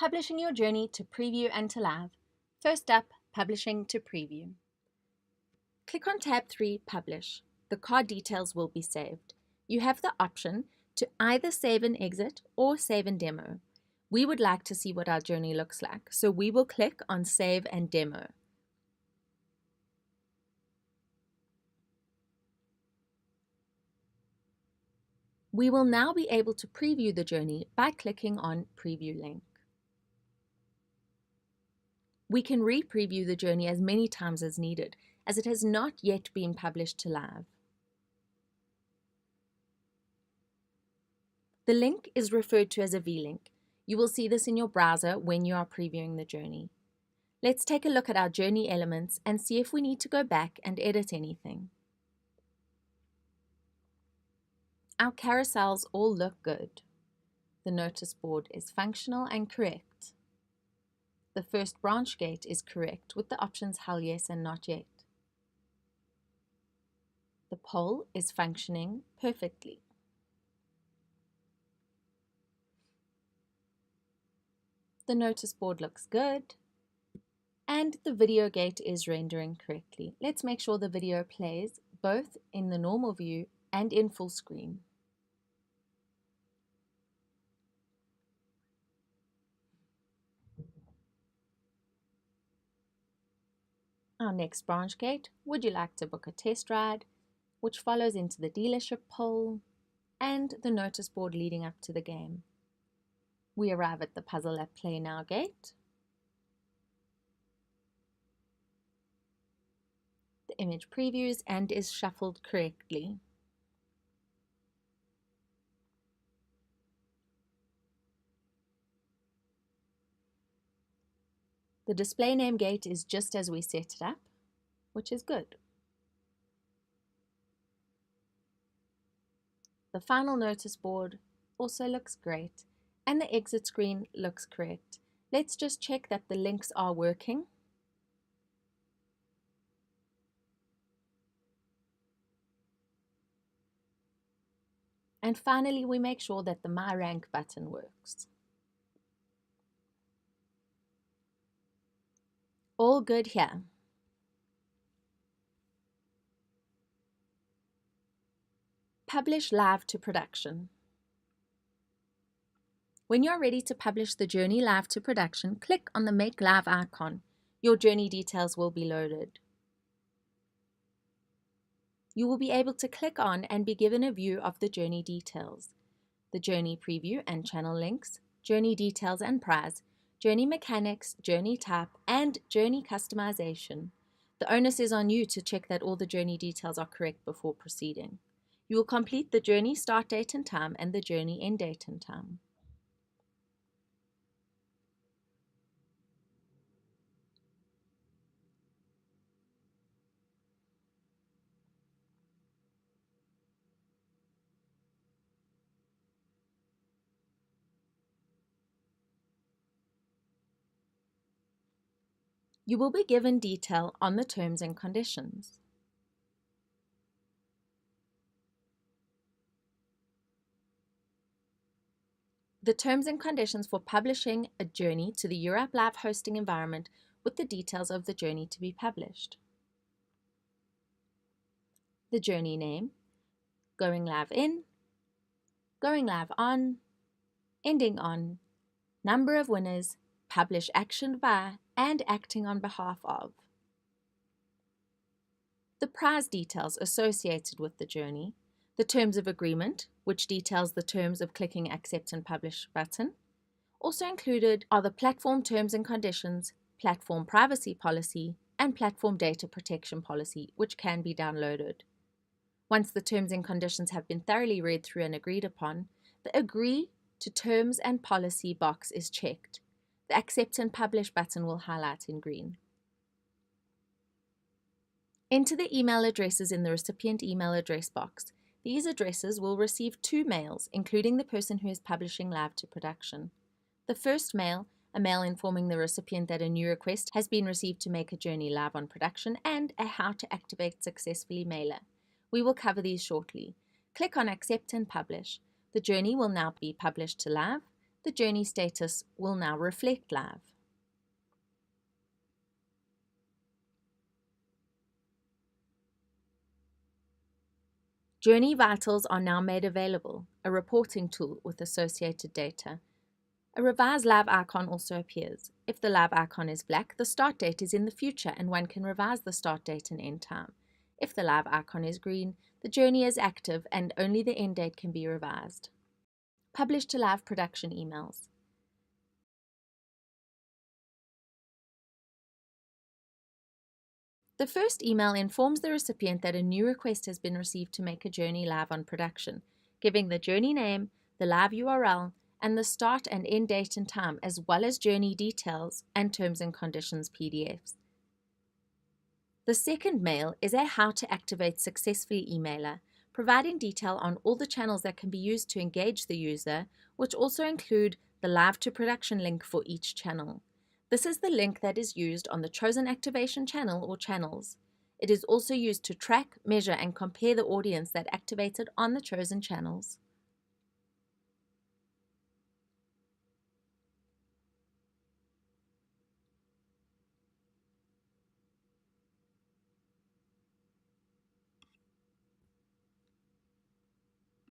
Publishing your journey to preview and to live. First up, publishing to preview. Click on tab 3, Publish. The card details will be saved. You have the option to either save and exit or save and demo. We would like to see what our journey looks like, so we will click on Save and Demo. We will now be able to preview the journey by clicking on Preview Link. We can re-preview the journey as many times as needed, as it has not yet been published to live. The link is referred to as a V-link. You will see this in your browser when you are previewing the journey. Let's take a look at our journey elements and see if we need to go back and edit anything. Our carousels all look good. The notice board is functional and correct. The first branch gate is correct with the options Hell Yes and Not Yet. The poll is functioning perfectly. The notice board looks good. And the video gate is rendering correctly. Let's make sure the video plays both in the normal view and in full screen. Our next branch gate, would you like to book a test ride, which follows into the dealership poll and the notice board leading up to the game. We arrive at the Puzzle at Play Now gate. The image previews and is shuffled correctly. The display name gate is just as we set it up, which is good. The final notice board also looks great, and the exit screen looks correct. Let's just check that the links are working. And finally, we make sure that the My Rank button works. All good here. Publish live to production. When you're ready to publish the journey live to production, click on the Make Live icon. Your journey details will be loaded. You will be able to click on and be given a view of the journey details, the journey preview and channel links, journey details and prize, journey mechanics, journey type, and journey customization. The onus is on you to check that all the journey details are correct before proceeding. You will complete the journey start date and time and the journey end date and time. You will be given detail on the terms and conditions. The terms and conditions for publishing a journey to the EURAP Live hosting environment with the details of the journey to be published. The journey name, going live in, going live on, ending on, number of winners, publish actioned by, and acting on behalf of. The prize details associated with the journey, the terms of agreement, which details the terms of clicking Accept and Publish button. Also included are the platform terms and conditions, platform privacy policy, and platform data protection policy, which can be downloaded. Once the terms and conditions have been thoroughly read through and agreed upon, the Agree to Terms and Policy box is checked. The Accept and Publish button will highlight in green. Enter the email addresses in the recipient email address box. These addresses will receive 2 mails, including the person who is publishing live to production. The first mail, a mail informing the recipient that a new request has been received to make a journey live on production, and a How to Activate Successfully mailer. We will cover these shortly. Click on Accept and Publish. The journey will now be published to live. The journey status will now reflect live. Journey Vitals are now made available, a reporting tool with associated data. A revised live icon also appears. If the live icon is black, the start date is in the future and one can revise the start date and end time. If the live icon is green, the journey is active and only the end date can be revised. Publish to live production emails. The first email informs the recipient that a new request has been received to make a journey live on production, giving the journey name, the live URL, and the start and end date and time, as well as journey details and terms and conditions PDFs. The second mail is a How to Activate Successfully emailer, providing detail on all the channels that can be used to engage the user, which also include the live to production link for each channel. This is the link that is used on the chosen activation channel or channels. It is also used to track, measure, and compare the audience that activated on the chosen channels.